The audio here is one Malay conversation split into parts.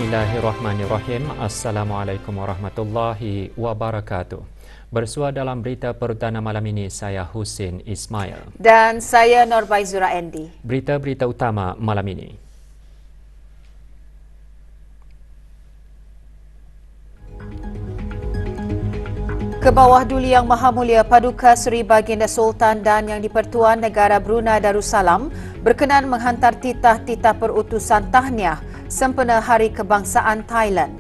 Bismillahirrahmanirrahim. Assalamualaikum warahmatullahi wabarakatuh. Bersua dalam berita perdana malam ini, saya Husin Ismail. Dan saya Norbaizura Endi. Berita-berita utama malam ini. Kebawah Duli Yang Maha Mulia Paduka Seri Baginda Sultan dan Yang di-Pertuan Negara Brunei Darussalam berkenan menghantar titah-titah perutusan tahniah sempena Hari Kebangsaan Thailand.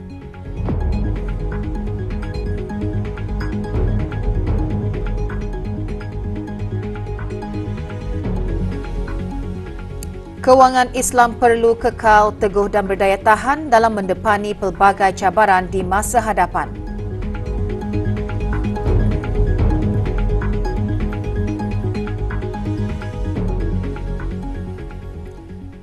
Kewangan Islam perlu kekal teguh dan berdaya tahan dalam mendepani pelbagai cabaran di masa hadapan.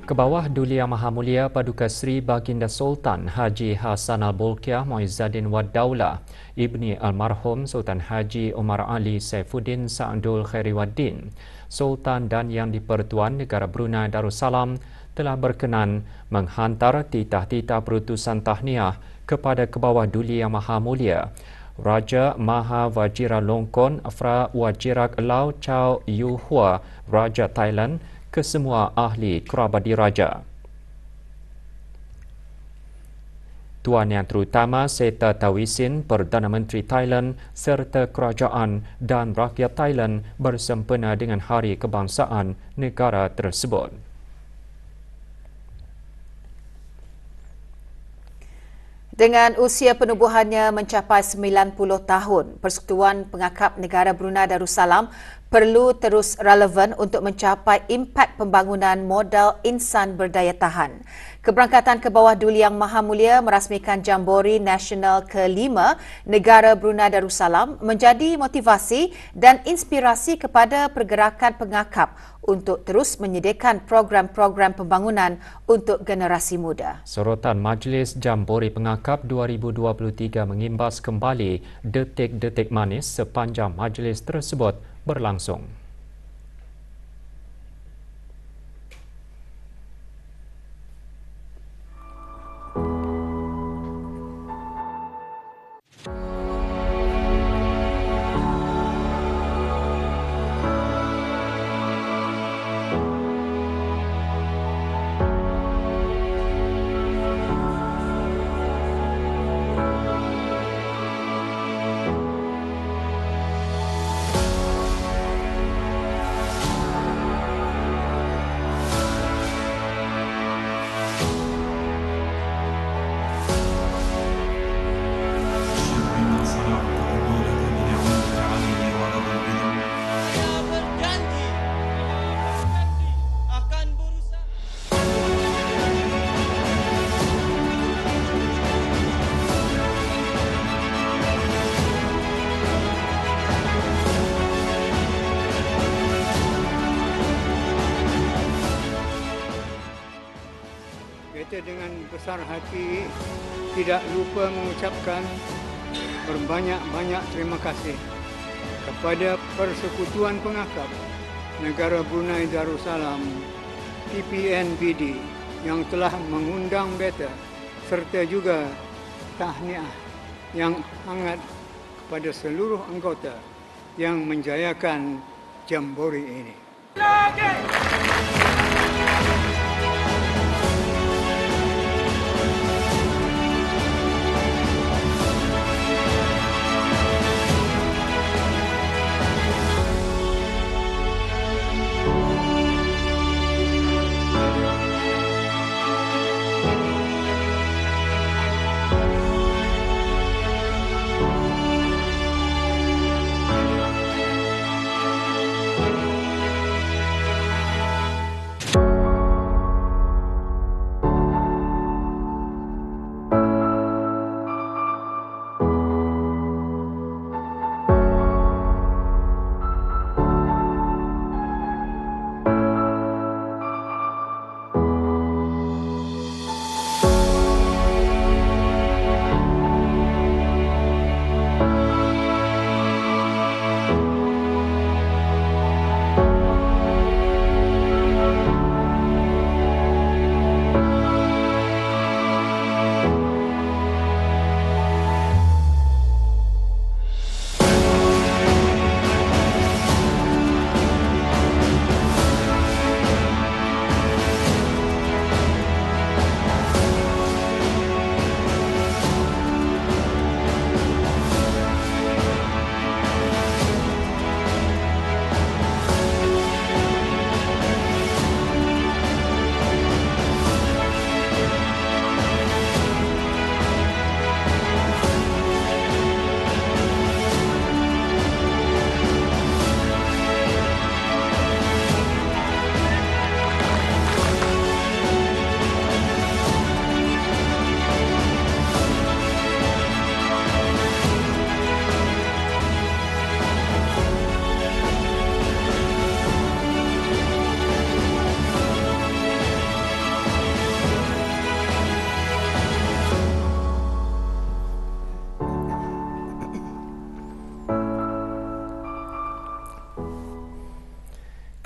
Kebawah Duli Yang Maha Mulia Paduka Seri Baginda Sultan Haji Hassan Al-Bolkiah Muizzaddin Wad Daulah Ibni Almarhum Sultan Haji Omar Ali Saifuddin Sa'adul Khairiwaddin Sultan dan Yang di-Pertuan Negara Brunei Darussalam telah berkenan menghantar titah-titah perutusan tahniah kepada Kebawah Duli Yang Maha Mulia Raja Maha Vajiralongkorn Fra Wajirak Lau Chow Yu Hua Raja Thailand ke semua ahli kerabat diraja. Tuan Yang Terutama Seta Tawisin, Perdana Menteri Thailand serta kerajaan dan rakyat Thailand bersempena dengan Hari Kebangsaan negara tersebut. Dengan usia penubuhannya mencapai 90 tahun, Persekutuan Pengakap Negara Brunei Darussalam perlu terus relevan untuk mencapai impak pembangunan modal insan berdaya tahan. Keberangkatan ke bawah Duli Yang Maha Mulia merasmikan Jambori Nasional ke-5 Negara Brunei Darussalam menjadi motivasi dan inspirasi kepada pergerakan pengakap untuk terus menyediakan program-program pembangunan untuk generasi muda. Sorotan Majlis Jambori Pengakap 2023 mengimbas kembali detik-detik manis sepanjang majlis tersebut berlangsung. Kita dengan besar hati tidak lupa mengucapkan berbanyak-banyak terima kasih kepada Persekutuan Pengakap Negara Brunei Darussalam PPNBD yang telah mengundang beta serta juga tahniah yang hangat kepada seluruh anggota yang menjayakan Jambori ini.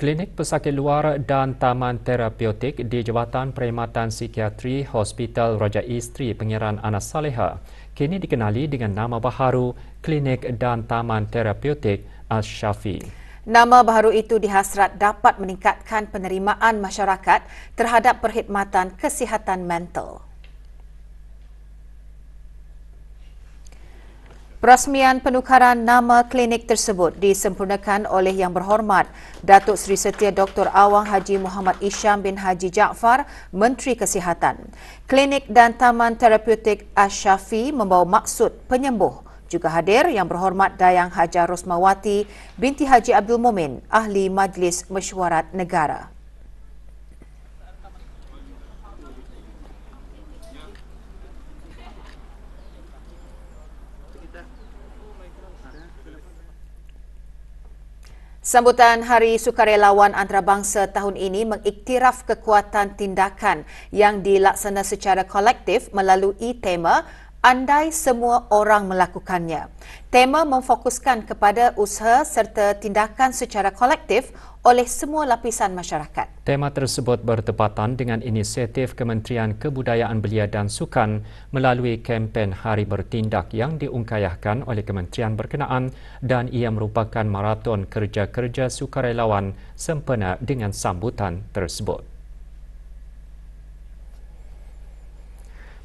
Klinik pesakit luar dan taman terapeutik di Jabatan Perkhidmatan Psikiatri Hospital Raja Isteri Pangeran Anas Saleha kini dikenali dengan nama baharu Klinik dan Taman Terapeutik Ash-Shafi. Nama baharu itu dihasrat dapat meningkatkan penerimaan masyarakat terhadap perkhidmatan kesihatan mental. Perasmian penukaran nama klinik tersebut disempurnakan oleh Yang Berhormat Datuk Seri Setia Dr. Awang Haji Muhammad Isham bin Haji Jaafar, Menteri Kesihatan. Klinik dan Taman Terapeutik Ash-Shafi membawa maksud penyembuh. Juga hadir Yang Berhormat Dayang Hajar Rosmawati binti Haji Abdul Momin, Ahli Majlis Mesyuarat Negara. Sambutan Hari Sukarelawan Antarabangsa tahun ini mengiktiraf kekuatan tindakan yang dilaksana secara kolektif melalui tema Andai Semua Orang Melakukannya. Tema memfokuskan kepada usaha serta tindakan secara kolektif oleh semua lapisan masyarakat. Tema tersebut bertepatan dengan inisiatif Kementerian Kebudayaan Belia dan Sukan melalui kempen Hari Bertindak yang diungkayahkan oleh kementerian berkenaan dan ia merupakan maraton kerja-kerja sukarelawan sempena dengan sambutan tersebut.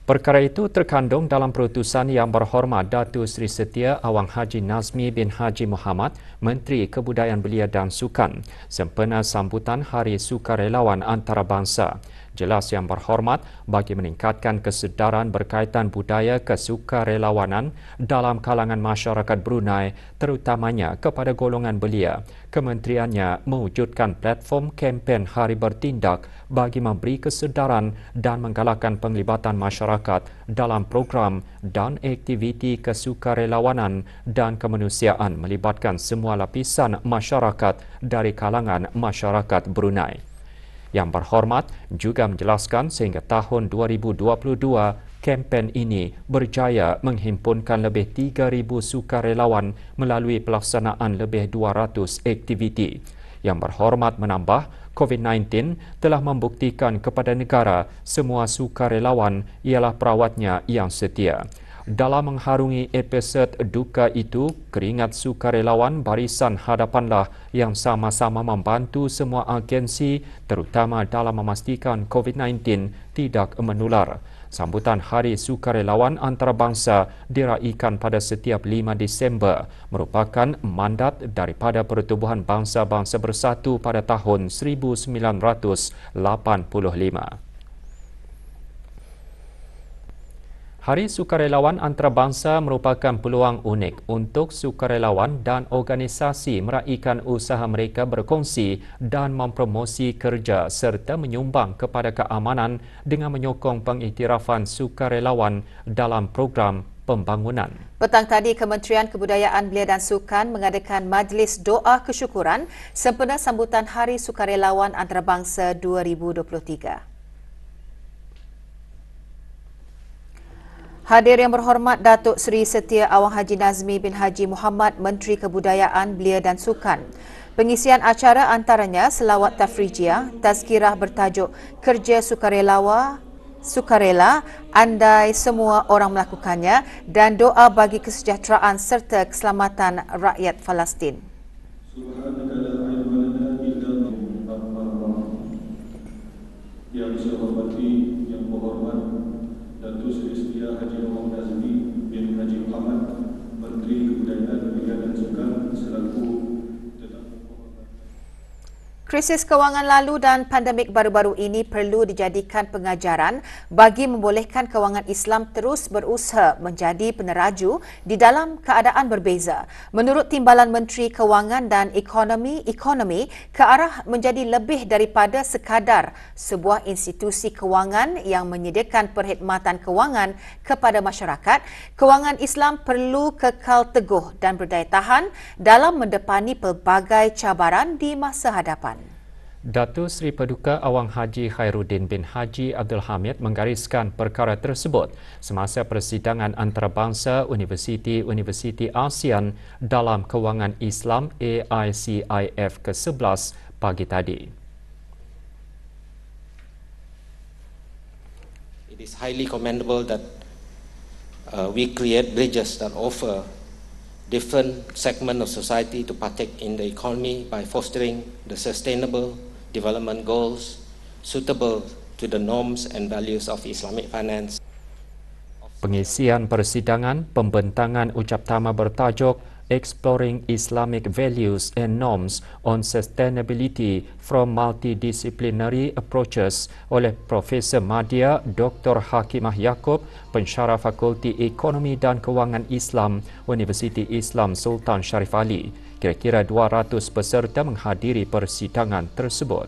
Perkara itu terkandung dalam perutusan Yang Berhormat Datuk Seri Setia Awang Haji Nazmi bin Haji Muhammad, Menteri Kebudayaan Belia dan Sukan, sempena sambutan Hari Sukarelawan Antarabangsa. Jelas Yang Berhormat, bagi meningkatkan kesedaran berkaitan budaya kesukarelawanan dalam kalangan masyarakat Brunei, terutamanya kepada golongan belia, kementeriannya mewujudkan platform kempen Hari Bertindak bagi memberi kesedaran dan menggalakkan penglibatan masyarakat dalam program dan aktiviti kesukarelawanan dan kemanusiaan melibatkan semua lapisan masyarakat dari kalangan masyarakat Brunei. Yang Berhormat juga menjelaskan sehingga tahun 2022, kempen ini berjaya menghimpunkan lebih 3,000 sukarelawan melalui pelaksanaan lebih 200 aktiviti. Yang Berhormat menambah, COVID-19 telah membuktikan kepada negara semua sukarelawan ialah perawatnya yang setia. Dalam mengharungi episod duka itu, keringat sukarelawan Barisan Hadapanlah yang sama-sama membantu semua agensi terutama dalam memastikan COVID-19 tidak menular. Sambutan Hari Sukarelawan Antarabangsa diraikan pada setiap 5 Disember merupakan mandat daripada Pertubuhan Bangsa-Bangsa Bersatu pada tahun 1985. Hari Sukarelawan Antarabangsa merupakan peluang unik untuk sukarelawan dan organisasi meraihkan usaha mereka berkongsi dan mempromosi kerja serta menyumbang kepada keamanan dengan menyokong pengiktirafan sukarelawan dalam program pembangunan. Petang tadi, Kementerian Kebudayaan Belia dan Sukan mengadakan majlis doa kesyukuran sempena sambutan Hari Sukarelawan Antarabangsa 2023. Hadir Yang Berhormat Datuk Seri Setia Awang Haji Nazmi bin Haji Muhammad, Menteri Kebudayaan Belia dan Sukan. Pengisian acara antaranya selawat tafrijiah, tazkirah bertajuk Kerja Sukarela, Andai Semua Orang Melakukannya dan doa bagi kesejahteraan serta keselamatan rakyat Palestin. Yang saya hormati Yang Berhormat Datuk Seri Setia Haji Awang Nazmi bin Haji Muhammad, Menteri Kebudayaan Belia dan Sukan selaku Krisis kewangan lalu dan pandemik baru-baru ini perlu dijadikan pengajaran bagi membolehkan kewangan Islam terus berusaha menjadi peneraju di dalam keadaan berbeza. Menurut Timbalan Menteri Kewangan dan Ekonomi ke arah menjadi lebih daripada sekadar sebuah institusi kewangan yang menyediakan perkhidmatan kewangan kepada masyarakat, kewangan Islam perlu kekal teguh dan berdaya tahan dalam mendepani pelbagai cabaran di masa hadapan. Datuk Seri Paduka Awang Haji Khairuddin bin Haji Abdul Hamid menggariskan perkara tersebut semasa persidangan antarabangsa Universiti-Universiti ASEAN dalam Kewangan Islam AICIF ke-11 pagi tadi. It is highly commendable that we create bridges that offer different segments of society to partake in the economy by fostering the sustainable development goals suitable to the norms and values of Islamic finance. Pengisian persidangan pembentangan ucap tama bertajuk Exploring Islamic Values and Norms on Sustainability from Multidisciplinary Approaches oleh Profesor Madya Dr. Hakimah Yaakob, pensyarah Fakulti Ekonomi dan Kewangan Islam, Universiti Islam Sultan Sharif Ali. Kira-kira 200 peserta menghadiri persidangan tersebut.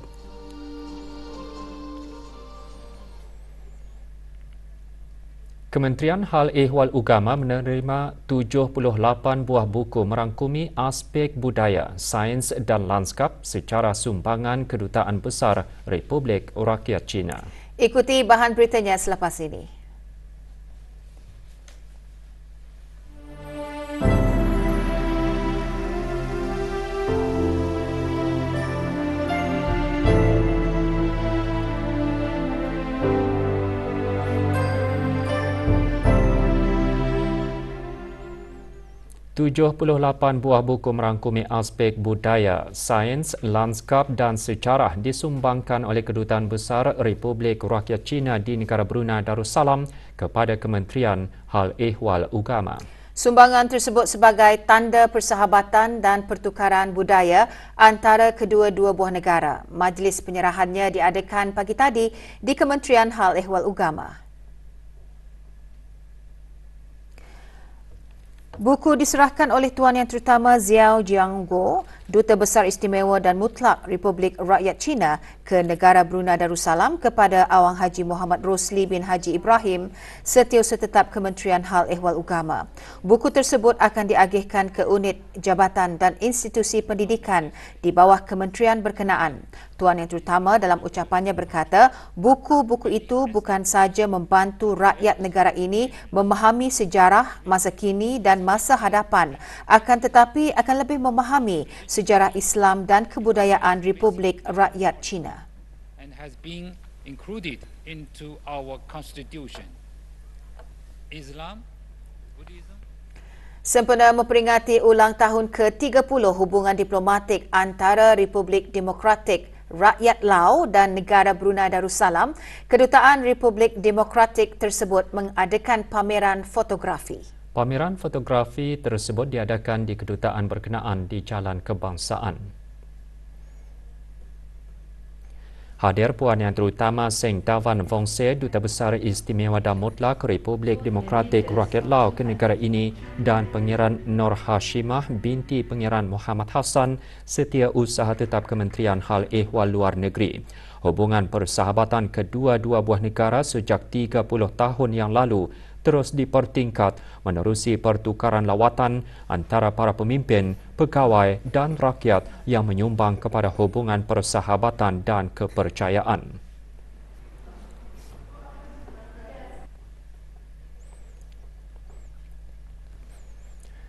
Kementerian Hal Ehwal Ugama menerima 78 buah buku merangkumi aspek budaya, sains dan lanskap secara sumbangan Kedutaan Besar Republik Rakyat China. Ikuti bahan beritanya selepas ini. ...78 buah buku merangkumi aspek budaya, sains, lanskap dan sejarah disumbangkan oleh Kedutaan Besar Republik Rakyat China di negara Brunei Darussalam kepada Kementerian Hal Ehwal Ugama. Sumbangan tersebut sebagai tanda persahabatan dan pertukaran budaya antara kedua-dua buah negara. Majlis penyerahannya diadakan pagi tadi di Kementerian Hal Ehwal Ugama. Buku diserahkan oleh Tuan Yang Terutama Xiao Jiangguo, Duta Besar Istimewa dan Mutlak Republik Rakyat China ke negara Brunei Darussalam kepada Awang Haji Muhammad Rosli bin Haji Ibrahim, Setiausaha Tetap Kementerian Hal Ehwal Ugama. Buku tersebut akan diagihkan ke unit jabatan dan institusi pendidikan di bawah kementerian berkenaan. Tuan Yang Terutama dalam ucapannya berkata, buku-buku itu bukan sahaja membantu rakyat negara ini memahami sejarah masa kini dan masa hadapan, akan tetapi akan lebih memahami sejarah Islam dan kebudayaan Republik Rakyat China. And has been included into our constitution. Islam, Buddhism. Sempena memperingati ulang tahun ke-30 hubungan diplomatik antara Republik Demokratik Rakyat Lao dan negara Brunei Darussalam, Kedutaan Republik Demokratik tersebut mengadakan pameran fotografi. Pameran fotografi tersebut diadakan di kedutaan berkenaan di Jalan Kebangsaan. Hadir Puan Yang Terutama Seng Davan Vongse, Duta Besar Istimewa dan Mutlak Republik Demokratik Rakyat Lao ke negara ini, dan Pangeran Nur Hashimah binti Pangeran Muhammad Hassan, Setiausaha Tetap Kementerian Hal Ehwal Luar Negeri. Hubungan persahabatan kedua-dua buah negara sejak 30 tahun yang lalu terus dipertingkat menerusi pertukaran lawatan antara para pemimpin, pegawai dan rakyat yang menyumbang kepada hubungan persahabatan dan kepercayaan.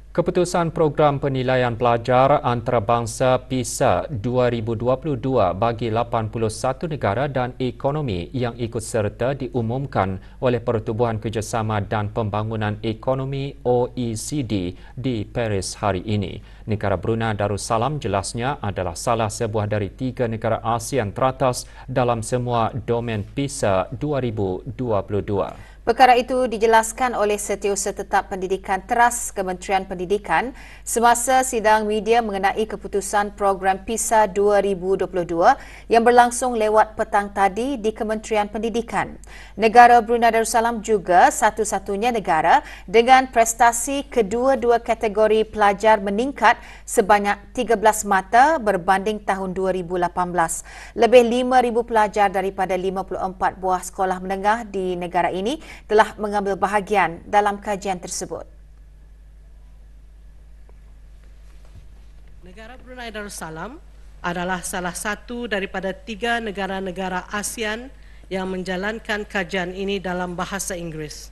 Keputusan Program Penilaian Pelajar Antarabangsa PISA 2022 bagi 81 negara dan ekonomi yang ikut serta diumumkan oleh Pertubuhan Kerjasama dan Pembangunan Ekonomi OECD di Paris hari ini. Negara Brunei Darussalam jelasnya adalah salah sebuah dari 3 negara ASEAN teratas dalam semua domen PISA 2022. Perkara itu dijelaskan oleh Setiausaha Tetap Pendidikan Teras Kementerian Pendidikan semasa sidang media mengenai keputusan program PISA 2022 yang berlangsung lewat petang tadi di Kementerian Pendidikan. Negara Brunei Darussalam juga satu-satunya negara dengan prestasi kedua-dua kategori pelajar meningkat sebanyak 13 mata berbanding tahun 2018. Lebih 5,000 pelajar daripada 54 buah sekolah menengah di negara ini telah mengambil bahagian dalam kajian tersebut. Negara Brunei Darussalam adalah salah satu daripada 3 negara-negara ASEAN yang menjalankan kajian ini dalam bahasa Inggeris.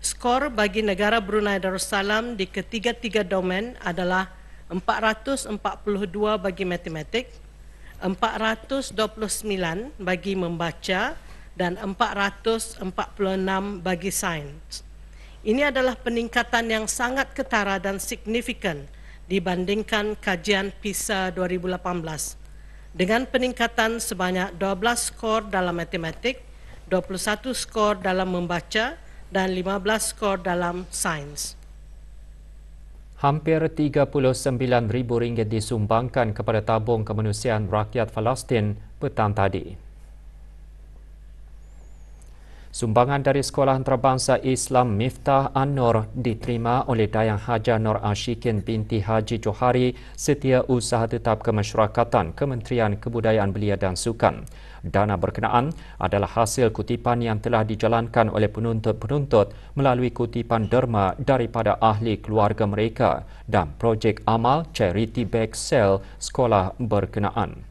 Skor bagi negara Brunei Darussalam di ketiga-tiga domen adalah 442 bagi matematik, 429 bagi membaca dan 446 bagi sains. Ini adalah peningkatan yang sangat ketara dan signifikan dibandingkan kajian PISA 2018 dengan peningkatan sebanyak 12 skor dalam matematik, 21 skor dalam membaca dan 15 skor dalam sains. Hampir RM39,000 disumbangkan kepada tabung kemanusiaan rakyat Palestin petang tadi. Sumbangan dari Sekolah Antarabangsa Islam Miftah An-Nur diterima oleh Dayang Haja Nur Ashikin binti Haji Johari Setiausaha Tetap Kemasyarakatan Kementerian Kebudayaan Belia dan Sukan. Dana berkenaan adalah hasil kutipan yang telah dijalankan oleh penuntut-penuntut melalui kutipan derma daripada ahli keluarga mereka dan projek amal Charity Bag Sale sekolah berkenaan.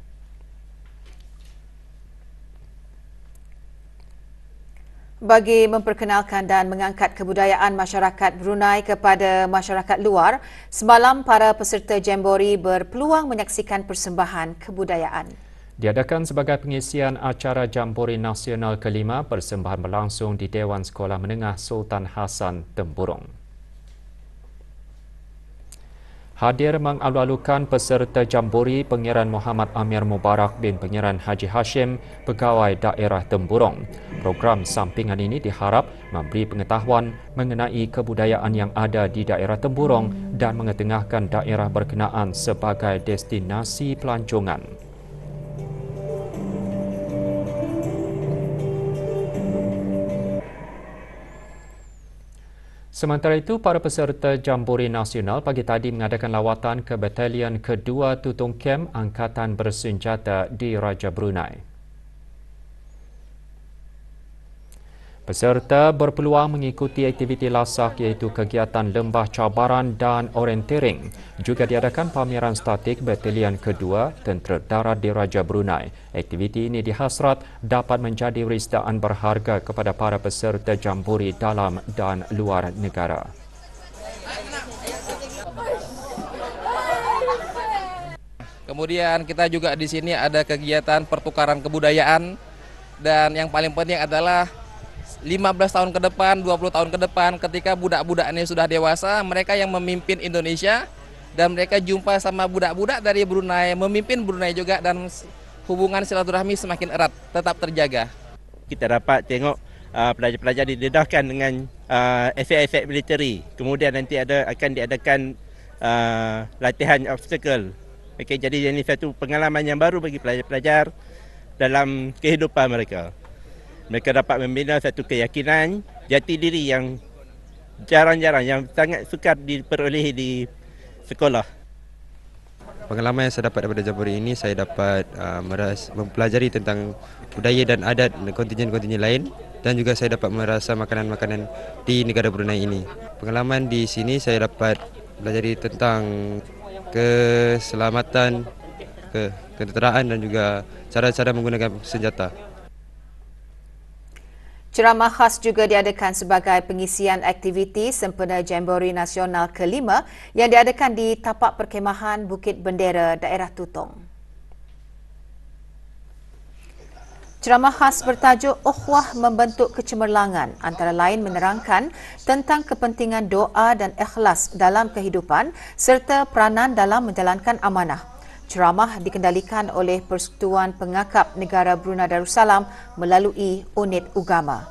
Bagi memperkenalkan dan mengangkat kebudayaan masyarakat Brunei kepada masyarakat luar, semalam para peserta Jambori berpeluang menyaksikan persembahan kebudayaan. Diadakan sebagai pengisian acara Jambori Nasional ke-5, persembahan berlangsung di Dewan Sekolah Menengah Sultan Hassan, Temburong. Hadir mengalu-alukan peserta Jambori Pengiran Muhammad Amir Mubarak bin Pengiran Haji Hashim, Pegawai Daerah Temburong. Program sampingan ini diharap memberi pengetahuan mengenai kebudayaan yang ada di daerah Temburong dan mengetengahkan daerah berkenaan sebagai destinasi pelancongan. Sementara itu, para peserta Jambori Nasional pagi tadi mengadakan lawatan ke Batalion Kedua Tutong Kem Angkatan Bersenjata di Raja Brunei. Peserta berpeluang mengikuti aktiviti lasak iaitu kegiatan lembah cabaran dan orientering. Juga diadakan pameran statik Batalion Kedua Tentera Darat di Raja Brunei. Aktiviti ini dihasrat dapat menjadi risdaan berharga kepada para peserta Jambori dalam dan luar negara. Kemudian kita juga di sini ada kegiatan pertukaran kebudayaan dan yang paling penting adalah 15 tahun ke depan, 20 tahun ke depan ketika budak-budak ini sudah dewasa, mereka yang memimpin Indonesia dan mereka jumpa sama budak-budak dari Brunei, memimpin Brunei juga dan hubungan silaturahmi semakin erat, tetap terjaga. Kita dapat tengok pelajar-pelajar didedahkan dengan efek-efek militeri. Kemudian nanti akan diadakan latihan obstacle. Okey, jadi ini satu pengalaman yang baru bagi pelajar-pelajar dalam kehidupan mereka. Mereka dapat membina satu keyakinan jati diri yang jarang-jarang, yang sangat sukar diperolehi di sekolah. Pengalaman yang saya dapat daripada Jambori ini, saya dapat mempelajari tentang budaya dan adat kontingen-kontingen lain dan juga saya dapat merasa makanan-makanan di negara Brunei ini. Pengalaman di sini saya dapat pelajari tentang keselamatan, ketenteraan dan juga cara-cara menggunakan senjata. Ceramah khas juga diadakan sebagai pengisian aktiviti sempena Jambori Nasional ke-5 yang diadakan di tapak perkemahan Bukit Bendera, daerah Tutong. Ceramah khas bertajuk Ukhuwah Membentuk Kecemerlangan antara lain menerangkan tentang kepentingan doa dan ikhlas dalam kehidupan serta peranan dalam menjalankan amanah. Ceramah dikendalikan oleh Persekutuan Pengakap Negara Brunei Darussalam melalui unit Ugama.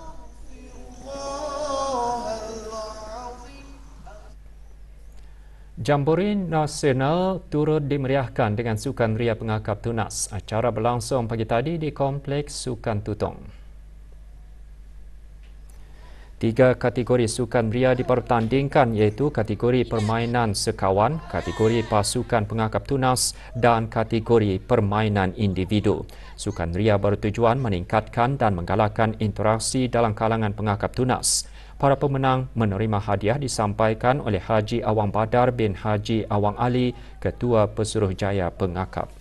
Jambori Nasional turut dimeriahkan dengan Sukan Ria Pengakap Tunas. Acara berlangsung pagi tadi di Kompleks Sukan Tutong. 3 kategori sukan ria dipertandingkan iaitu kategori permainan sekawan, kategori pasukan pengakap tunas dan kategori permainan individu. Sukan ria bertujuan meningkatkan dan menggalakkan interaksi dalam kalangan pengakap tunas. Para pemenang menerima hadiah disampaikan oleh Haji Awang Badar bin Haji Awang Ali, Ketua Pesuruhjaya Pengakap.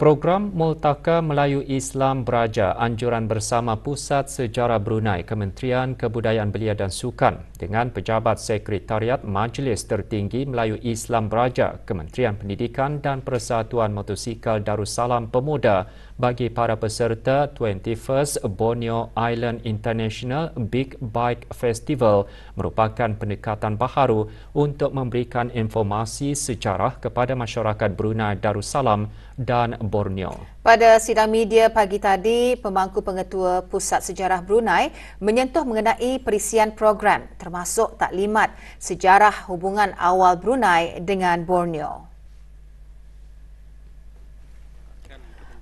Program Multaka Melayu Islam Beraja Anjuran Bersama Pusat Sejarah Brunei, Kementerian Kebudayaan Belia dan Sukan dengan Pejabat Sekretariat Majlis Tertinggi Melayu Islam Beraja, Kementerian Pendidikan dan Persatuan Motosikal Darussalam Pemuda bagi para peserta 21st Borneo Island International Big Bike Festival merupakan pendekatan baharu untuk memberikan informasi sejarah kepada masyarakat Brunei Darussalam dan Borneo. Pada sidang media pagi tadi, pemangku pengetua Pusat Sejarah Brunei menyentuh mengenai perisian program termasuk taklimat sejarah hubungan awal Brunei dengan Borneo.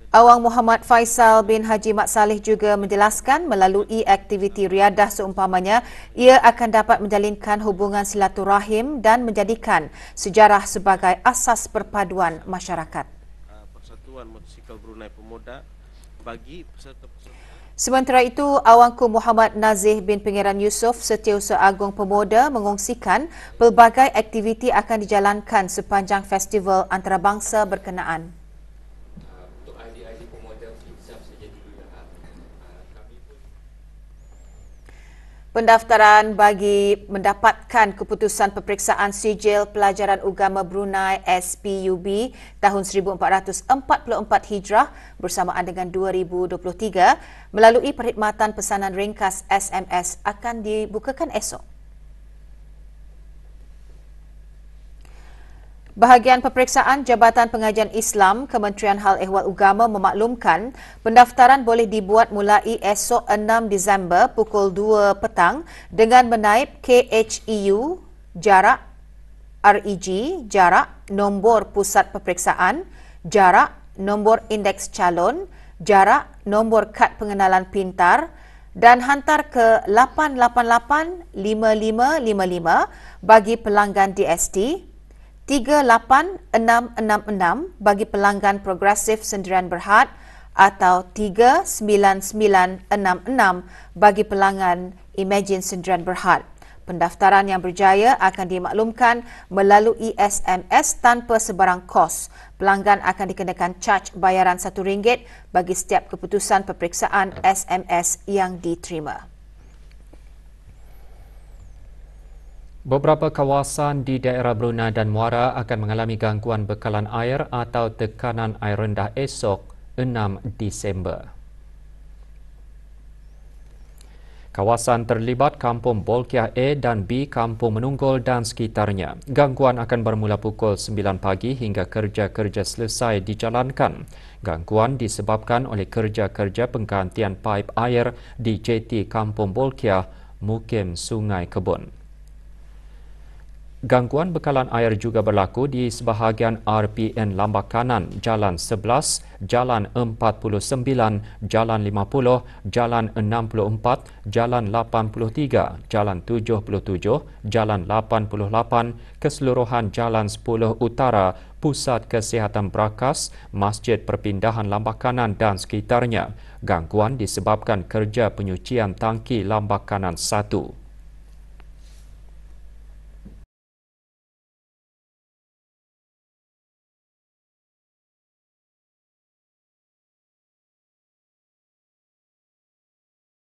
Awang Muhammad Faisal bin Haji Mat Saleh juga menjelaskan melalui aktiviti riadah seumpamanya, ia akan dapat menjalinkan hubungan silaturahim dan menjadikan sejarah sebagai asas perpaduan masyarakat. Persatuan Motosikal Brunei Pemuda bagi peserta-peserta. Sementara itu, Awangku Muhammad Nazih bin Pangeran Yusof, Setiausaha Agung Pemuda mengongsikan pelbagai aktiviti akan dijalankan sepanjang festival antarabangsa berkenaan. Pendaftaran bagi mendapatkan keputusan peperiksaan sijil pelajaran agama Brunei SPUB tahun 1444 Hijrah bersamaan dengan 2023 melalui perkhidmatan pesanan ringkas SMS akan dibukakan esok. Bahagian Peperiksaan Jabatan Pengajian Islam, Kementerian Hal Ehwal Agama memaklumkan pendaftaran boleh dibuat mulai esok 6 Disember pukul 2 petang dengan menaip KHEU, jarak, REG, jarak, nombor pusat peperiksaan, jarak, nombor indeks calon, jarak, nombor kad pengenalan pintar dan hantar ke 888 5555 bagi pelanggan DST, 38666 bagi pelanggan Progresif Sendirian Berhad atau 39966 bagi pelanggan Imagine Sendirian Berhad. Pendaftaran yang berjaya akan dimaklumkan melalui SMS tanpa sebarang kos. Pelanggan akan dikenakan caj bayaran RM1 bagi setiap keputusan peperiksaan SMS yang diterima. Beberapa kawasan di daerah Brunei dan Muara akan mengalami gangguan bekalan air atau tekanan air rendah esok 6 Disember. Kawasan terlibat Kampung Bolkiah A dan B, Kampung Menunggul dan sekitarnya. Gangguan akan bermula pukul 9 pagi hingga kerja-kerja selesai dijalankan. Gangguan disebabkan oleh kerja-kerja penggantian paip air di JT Kampung Bolkiah, Mukim Sungai Kebun. Gangguan bekalan air juga berlaku di sebahagian RPN Lambak Kanan, Jalan 11, Jalan 49, Jalan 50, Jalan 64, Jalan 83, Jalan 77, Jalan 88, keseluruhan Jalan 10 Utara, Pusat Kesihatan Brakas, Masjid Perpindahan Lambak Kanan dan sekitarnya. Gangguan disebabkan kerja penyucian tangki Lambak Kanan 1.